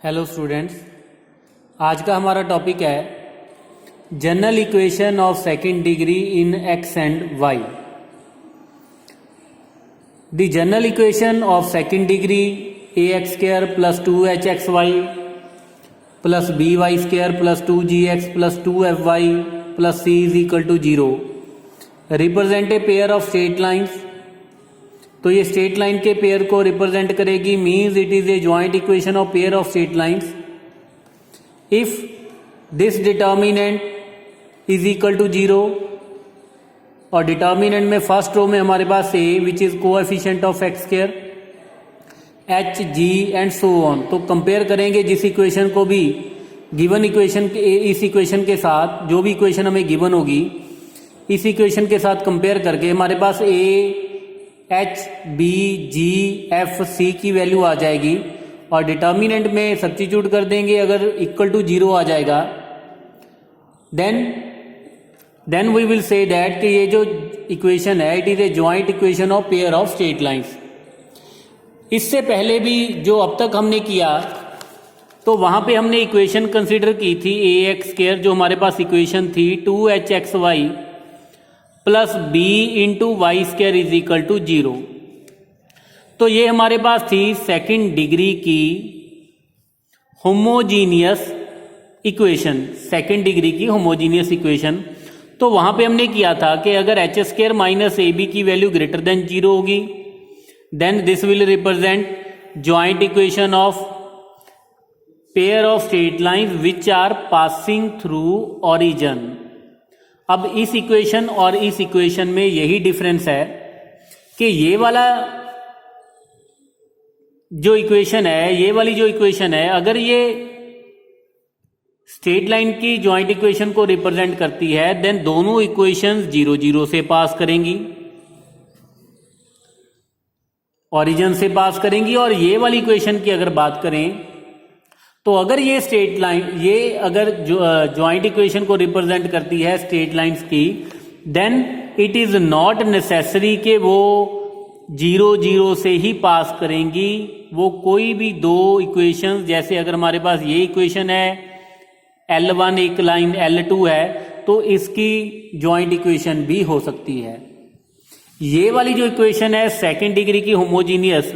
Hello students, आज का हमारा टॉपिक है general equation of second degree in X and Y. The general equation of second degree A X square plus 2hxy plus by square plus 2gx plus 2fy plus c is equal to 0 represent a pair of straight lines. तो ये straight line के pair को represent करेगी, means it is a joint equation of pair of straight lines if this determinant is equal to 0 और determinant में first row में हमारे पास A which is coefficient of X square H G and so on. तो compare करेंगे जिस equation को भी गिवन इक्वेशन इस इक्वेशन के साथ, जो भी इक्वेशन हमें गिवन होगी इस इक्वेशन के साथ कंपेयर करके हमारे पास A H B G F C की वैल्यू आ जाएगी और डिटर्मिनेंट में सब्स्टिट्यूट कर देंगे। अगर इक्वल टू 0 आ जाएगा then we will say that कि ये जो इक्वेशन है it is a joint equation of pair of straight lines. इससे पहले भी जो अब तक हमने किया तो वहां पे हमने इक्वेशन कंसीडर की थी ए एक्स स्क्वायर, जो हमारे पास इक्वेशन थी 2hxy plus B into Y square is equal to 0। तो ये हमारे पास थी सेकंड डिग्री की होमोजीनियस इक्वेशन, सेकंड डिग्री की होमोजीनियस इक्वेशन। तो वहां पे हमने किया था कि अगर H square minus A B की वैल्यू ग्रेटर देन 0 होगी then this will represent joint equation of pair of straight lines which are passing through origin. अब इस इक्वेशन और इस इक्वेशन में यही डिफरेंस है कि ये वाला जो इक्वेशन है, ये वाली जो इक्वेशन है, अगर ये स्ट्रेट लाइन की जॉइंट इक्वेशन को रिप्रेजेंट करती है देन दोनों इक्वेशंस 0 0 से पास करेंगी, ओरिजिन से पास करेंगी। और ये वाली इक्वेशन की अगर बात करें तो अगर ये स्ट्रेट लाइन, ये अगर जॉइंट इक्वेशन को रिप्रेजेंट करती है स्ट्रेट लाइंस की, then it is not necessary कि वो 0 0 से ही पास करेंगी। वो कोई भी दो इक्वेशंस, जैसे अगर हमारे पास ये इक्वेशन है L1 एक लाइन L2 है तो इसकी जॉइंट इक्वेशन भी हो सकती है। ये वाली जो इक्वेशन है सेकंड डिग्री की होमोजीनियस,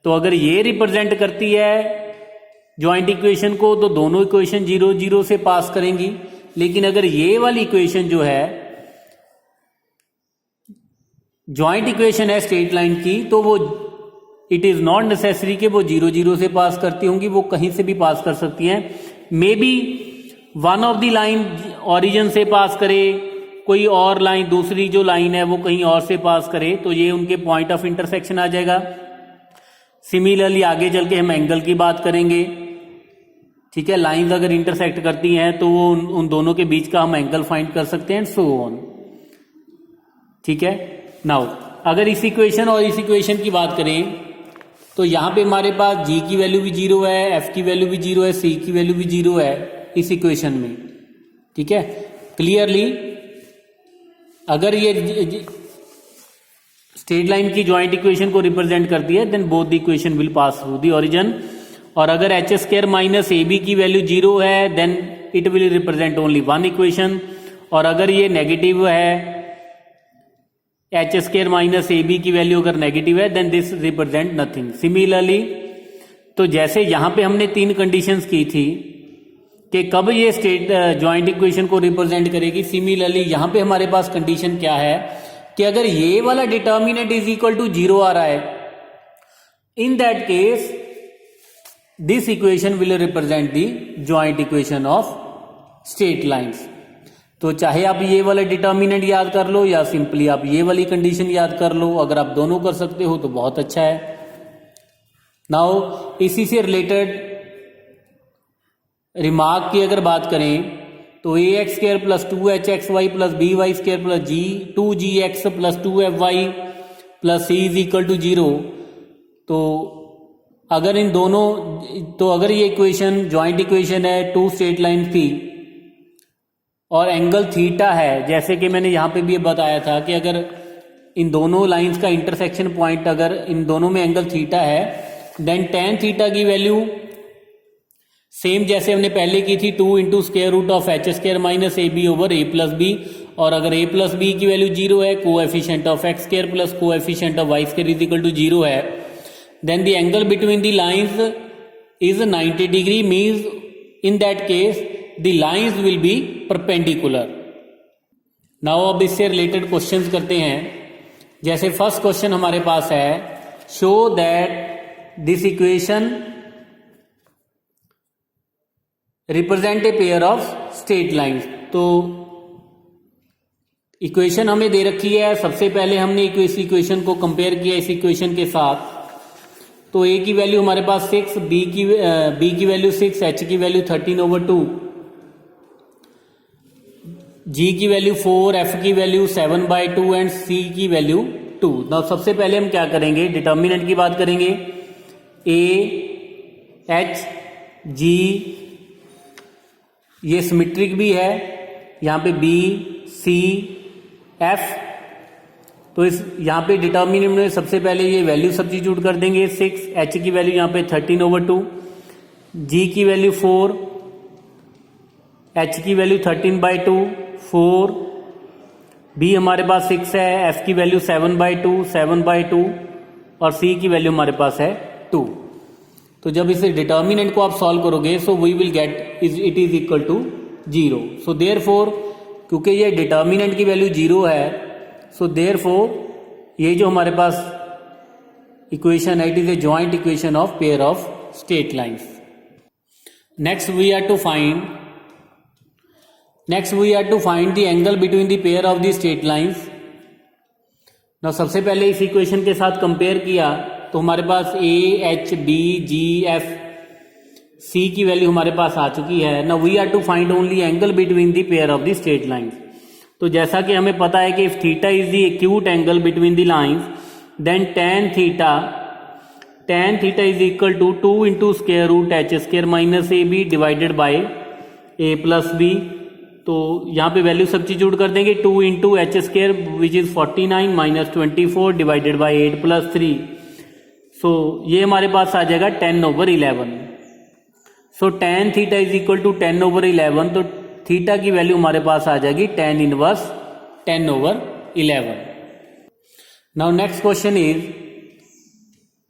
तो अगर ये रिप्रेजेंट करती है जॉइंट इक्वेशन को तो दोनों इक्वेशन 0 0 से पास करेंगी। लेकिन अगर ये वाली इक्वेशन जो है जॉइंट इक्वेशन है स्ट्रेट लाइन की, तो वो इट इज नॉट नेसेसरी कि वो 0 0 से पास करती होंगी, वो कहीं से भी पास कर सकती हैं। May be one of the line origin से पास करे, कोई और लाइन, दूसरी जो लाइन है वो कहीं और से पास करे, तो ये उनके पॉइंट ऑफ इंटरसेक्शन आ जाएगा। सिमिलरली आगे चल के हम एंगल की बात करेंगे, ठीक है। लाइंस अगर इंटरसेक्ट करती हैं तो वो उन दोनों के बीच का हम एंगल फाइंड कर सकते हैं, सो ऑन, ठीक है। नाउ अगर इस इक्वेशन और इस इक्वेशन की बात करें तो यहां पे हमारे पास g की वैल्यू भी 0 है, f की वैल्यू भी 0 है, c की वैल्यू भी 0 है इस इक्वेशन में, ठीक है। क्लियरली अगर ये स्ट्रेट लाइन की जॉइंट इक्वेशन को रिप्रेजेंट करती है then both the equation will pass through the origin. और अगर H square minus A B की वैल्यू 0 है then it will represent only one equation. और अगर ये नेगेटिव है, H square minus A B की वैल्यू अगर नेगेटिव है then this represent nothing. Similarly तो जैसे यहां पे हमने 3 कंडीशंस की थी कि कब ये स्टेट जॉइंट इक्वेशन को रिप्रेजेंट करेगी, सिमिलरली यहां पे हमारे पास कंडीशन क्या है कि अगर ये वाला डिटर्मिनेंट इज इक्वल टू 0 आ रहा है, इन that case this equation will represent the joint equation of straight lines. तो चाहे आप ये वाला डिटर्मिनेंट याद कर लो या सिंपली आप ये वाली कंडीशन याद कर लो, अगर आप दोनों कर सकते हो तो बहुत अच्छा है। नाउ इसी से रिलेटेड रिमार्क की अगर बात करें तो A X square plus 2hxy plus B Y square plus 2gx plus 2fy plus c is equal to 0। तो अगर इन दोनों, तो अगर ये इक्वेशन जॉइंट इक्वेशन है, 2 स्ट्रेट लाइन थी और एंगल थीटा है, जैसे कि मैंने यहां पे भी बताया था कि अगर इन दोनों लाइंस का इंटरसेक्शन पॉइंट, अगर इन दोनों में एंगल थीटा है देन tan थीटा की वैल्यू सेम जैसे हमने पहले की थी 2 into square root of H square minus A B over A plus B, और अगर a प्लस बी की वैल्यू 0 है, coefficient of X square plus coefficient of Y square is equal to 0 है, then the angle between the lines is 90 degree, means in that case the lines will be perpendicular. Now अब इससे related questions करते हैं। जैसे first question हमारे पास है, show that this equation represent a pair of straight lines. तो equation हमें दे रखी है, सबसे पहले हमने इस इक्वेशन को कंपेयर किया इस इक्वेशन के साथ। तो a की वैल्यू हमारे पास 6, b की वैल्यू 6, h की वैल्यू 13/2, g की वैल्यू 4, f की वैल्यू 7/2 एंड c की वैल्यू 2। नाउ सबसे पहले हम क्या करेंगे, डिटर्मिनेंट की बात करेंगे। a, h, g ये सिमेट्रिक भी है, यहाँ पे b, c, f। तो इस यहाँ पे डिटर्मिनेंट में सबसे पहले ये वैल्यू सब्स्टिट्यूट कर देंगे। 6, h की वैल्यू यहाँ पे 13/2, g की वैल्यू 4, h की वैल्यू 13/2, 4, b हमारे पास 6 है, f की वैल्यू 7/2, 7/2 और c की वैल्यू हमारे पास है 2। तो जब इसे डिटर्मिनेंट को आप सॉल्व करोगे, so we will get it is equal to 0। So therefore क्योंकि ये डिटर्मिनेंट की वैल्यू 0 है, सो देयरफॉर ये जो हमारे पास इक्वेशन है, it is a joint equation of pair of straight lines. Next we are to find the angle between the pair of the straight lines. ना सबसे पहले इस इक्वेशन के साथ कंपेयर किया तो हमारे पास a, h, b, g, f, c की वैल्यू हमारे पास आ चुकी है। Now we are to find only angle between the pair of the straight lines. तो जैसा कि हमें पता है कि if theta is the acute angle between the lines, then tan theta is equal to 2 into square root H square minus A B divided by A plus B. तो यहाँ पे वैल्यू सब्स्टिट्यूट कर देंगे, 2 into H square which is 49 minus 24 divided by 8 plus 3। So ये हमारे पास आ जाएगा 10/11। So tan theta is equal to 10/11, तो थीटा की वैल्यू हमारे पास आ जाएगी tan inverse 10/11। Now next question is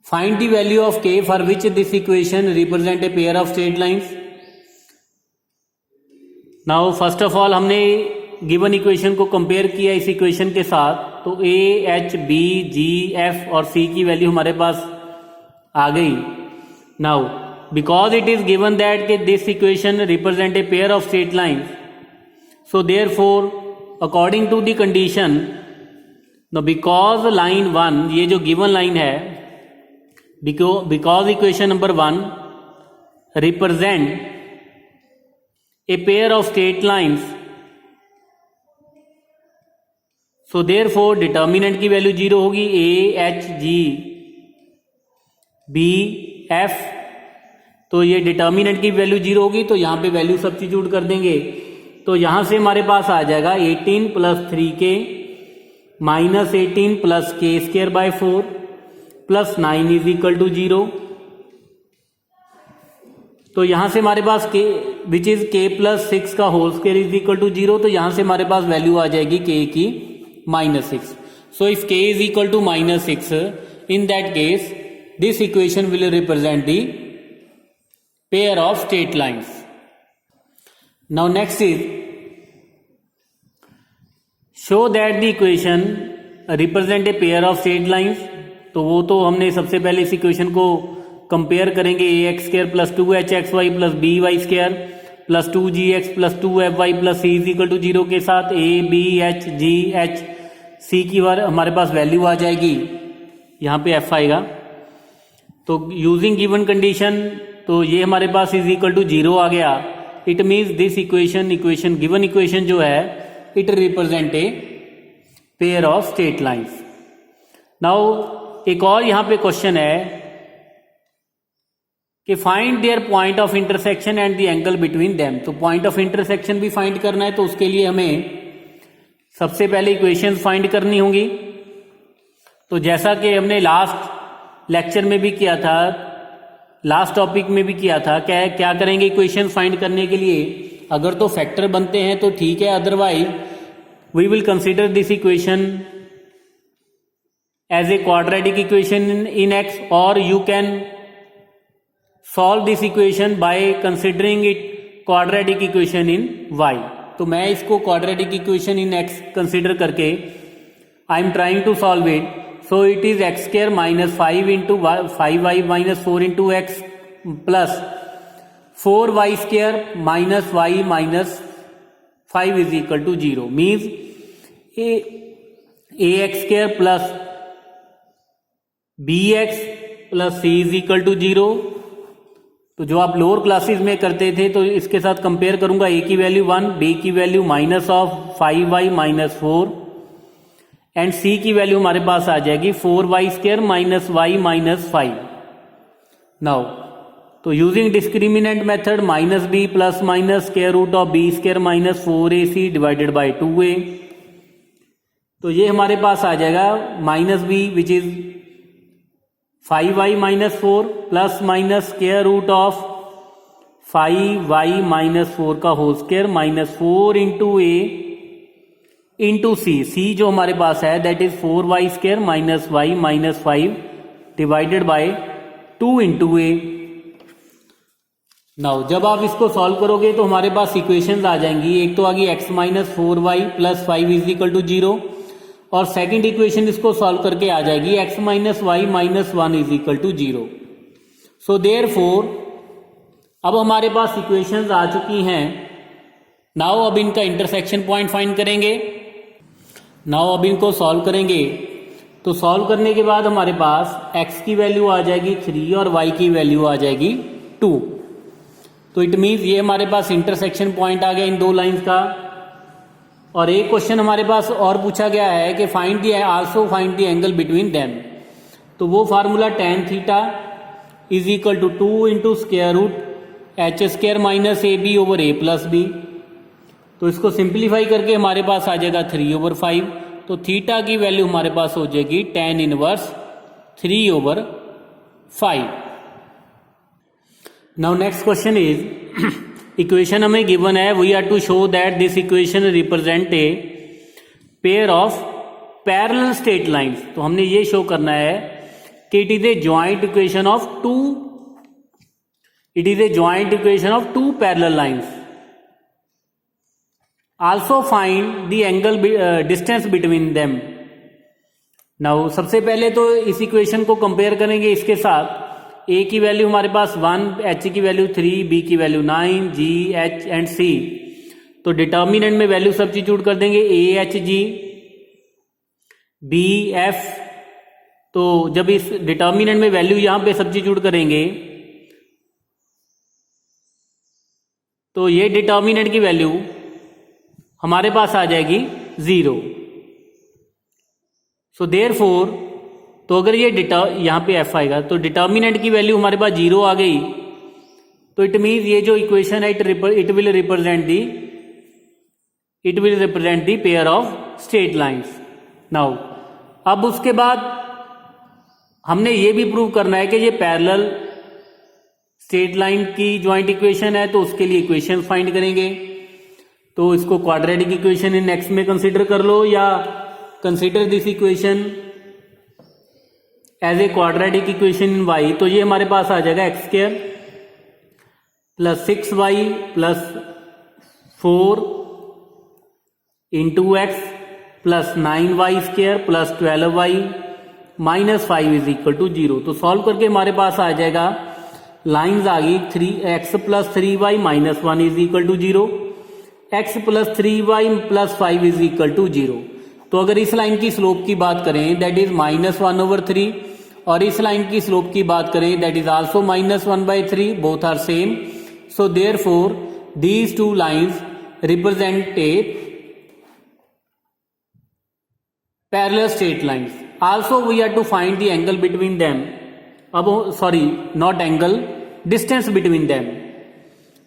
find the value of k for which this equation represent a pair of straight lines. Now first of all हमने given equation को compare किया इस इक्वेशन के साथ। तो a, h, b, g, f और c की value हमारे पास आ गई। Now because it is given that this equation represent a pair of straight lines, so therefore according to the condition, because line 1 ये जो गिवन लाइन है, because equation number 1 represent a pair of straight lines, so therefore determinant की value 0 होगी। a, h, g, b, f, तो ये determinant की value 0 होगी, तो यहाँ पे वैल्यू सब्स्टिट्यूट कर देंगे। तो यहाँ से हमारे पास आ जाएगा 18 plus 3k minus 18 plus k square by 4 plus 9 is equal to 0। तो यहां से हमारे पास k which is k plus 6 का whole square is equal to 0। तो यहां से हमारे पास वैल्यू आ जाएगी k की -6। So if k is equal to -6, in that case this equation will represent the pair of straight lines. Now next is show that the equation represent a pair of straight lines. तो वो तो हमने सबसे पहले इस equation को compare करेंगे, ax square plus 2hxy plus by square plus 2gx plus 2fy plus c is equal to 0 के साथ a, b, h, g, h, c की हमारे पास वैल्यू आ जाएगी, यहाँ पे f आएगा। तो यूजिंग गिवन कंडीशन, तो ये हमारे पास इज इक्वल टू 0 आ गया। It means this equation given equation जो है, it represent a pair of straight lines. Now एक और यहाँ पे क्वेश्चन है कि find their point of intersection and the angle between them. तो पॉइंट ऑफ इंटरसेक्शन भी फाइंड करना है, तो उसके लिए हमें सबसे पहले इक्वेशंस फाइंड करनी होंगी। तो जैसा कि हमने लास्ट लेक्चर में भी किया था, लास्ट टॉपिक में भी किया था। क्या क्या करेंगे इक्वेशन फाइंड करने के लिए? अगर तो फैक्टर बनते हैं तो ठीक है, otherwise we will consider this equation as a quadratic equation in X, और you can solve this equation by considering it quadratic equation in Y. तो मैं इसको quadratic equation in X consider करके I am trying to solve it. So it is X square minus 5 into 5y minus 4 into X plus 4y square minus y minus 5 is equal to 0। Means A X square plus B X plus C is equal to 0। तो जो आप lower classes में करते थे, तो इसके साथ compare करूंगा। ए की वैल्यू 1, बी की value minus of 5y minus 4 and C की वैल्यू हमारे पास आ जाएगी 4y square minus y minus 5। Now तो using discriminant method minus B plus minus square root of B square minus 4ac divided by 2a। तो ये हमारे पास आ जाएगा minus B which is 5y minus 4 plus minus square root of 5y minus 4 का whole square minus 4 into ए into सी जो हमारे पास है that is 4y square minus y minus 5 divided bye 2 into A. Now जब आप इसको सॉल्व करोगे तो हमारे पास इक्वेशंस आ जाएंगी। एक तो आ गई x minus 4y plus 5 is equal to 0, और सेकंड इक्वेशन इसको सॉल्व करके आ जाएगी x minus Y minus 1 is equal to 0। So therefore अब हमारे पास इक्वेशंस आ चुकी हैं। नाउ अब इनका इंटरसेक्शन पॉइंट फाइंड करेंगे। नाउ अब इनको सॉल्व करेंगे। तो सॉल्व करने के बाद हमारे पास x की वैल्यू आ जाएगी 3 और y की वैल्यू आ जाएगी 2। तो इट मीन्स ये हमारे पास इंटरसेक्शन पॉइंट आ गया इन दो लाइंस का। और एक क्वेश्चन हमारे पास और पूछा गया है कि find the also find the angle between them. तो वो formula tan theta is equal to 2 into square root H square minus A B over A plus B. तो इसको सिंप्लीफाई करके हमारे पास आ जाएगा 3 ओवर 5। तो थीटा की वैल्यू हमारे पास हो जाएगी tan inverse 3 over 5। Now next question is equation हमें गिवन है, we are to show that this equation represent a pair of parallel straight lines. तो हमने ये शो करना है कि it is a joint equation of two parallel lines. Also find the angle distance between them. Now सबसे पहले तो इस इक्वेशन को कंपेयर करेंगे इसके साथ। a की वैल्यू हमारे पास 1, h की वैल्यू 3, b की value 9, g, h and c। तो डिटर्मिनेंट में वैल्यू सब्स्टिट्यूट कर देंगे a, h, g, b, f। तो जब इस डिटर्मिनेंट में वैल्यू यहां पे सब्स्टिट्यूट करेंगे तो ये डिटर्मिनेंट की वैल्यू हमारे पास आ जाएगी 0। सो देयरफॉर तो अगर ये यहाँ पे f आएगा तो डिटर्मिनेंट की वैल्यू हमारे पास 0 आ गई। तो इट मीन्स ये जो इक्वेशन है it will represent the pair of straight lines. Now अब उसके बाद हमने ये भी प्रूव करना है कि ये पैरेलल स्ट्रेट लाइन की जॉइंट इक्वेशन है, तो उसके लिए इक्वेशन फाइंड करेंगे। तो इसको क्वाड्रेटिक इक्वेशन इन एक्स में कंसिडर कर लो, या consider this equation as a quadratic equation in Y. तो ये हमारे पास आ जाएगा X square plus 6y plus 4 into X plus 9y square plus 12y minus 5 is equal to 0। तो सॉल्व करके हमारे पास आ जाएगा, लाइन्स आ गई 3x plus 3y minus 1 is equal to 0, x plus 3y plus 5 is equal to 0। तो अगर इस लाइन की स्लोप की बात करें दैट इज -1 ओवर 3, और इस लाइन की स्लोप की बात करें that is also -1/3, both are same. So therefore these two lines represent a parallel straight lines. Also we are to find the angle between them. अब sorry not angle, distance between them.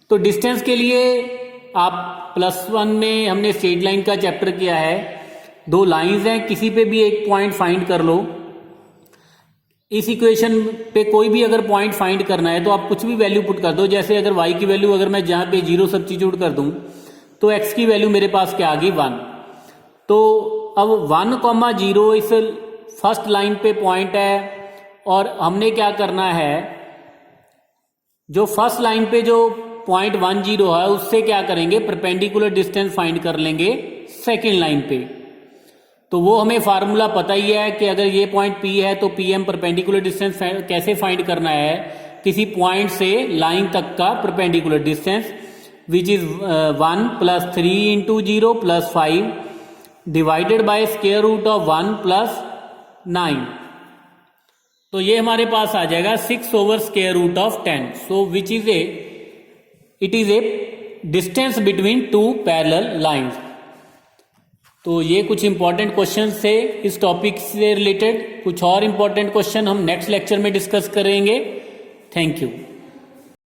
तो distance के लिए आप +1 में हमने straight line का chapter किया है। दो लाइंस हैं, किसी पे भी एक पॉइंट फाइंड कर लो। इस इक्वेशन पे कोई भी अगर पॉइंट फाइंड करना है तो आप कुछ भी वैल्यू पुट कर दो। जैसे अगर y की वैल्यू अगर मैं जहां पे 0 सब्स्टिट्यूट कर दूं तो x की वैल्यू मेरे पास क्या आ गई 1। तो अब 1,0 इस फर्स्ट लाइन पे पॉइंट है और हमने क्या करना है, जो फर्स्ट लाइन पे जो पॉइंट 10 है उससे क्या करेंगे, परपेंडिकुलर डिस्टेंस फाइंड कर लेंगे सेकेंड लाइन पे। तो वो हमें फार्मूला पता ही है कि अगर ये पॉइंट P है तो PM परपेंडिकुलर डिस्टेंस कैसे फाइंड करना है, किसी पॉइंट से लाइन तक का perpendicular distance, which is 1 + 3 × 0 + 5 divided by square root of 1 + 9। तो ये हमारे पास आ जाएगा 6/√10। So which is it is a distance between two parallel lines. तो ये कुछ इंपॉर्टेंट क्वेश्चन थे इस टॉपिक से रिलेटेड। कुछ और इंपॉर्टेंट क्वेश्चन हम नेक्स्ट लेक्चर में डिस्कस करेंगे। Thank you.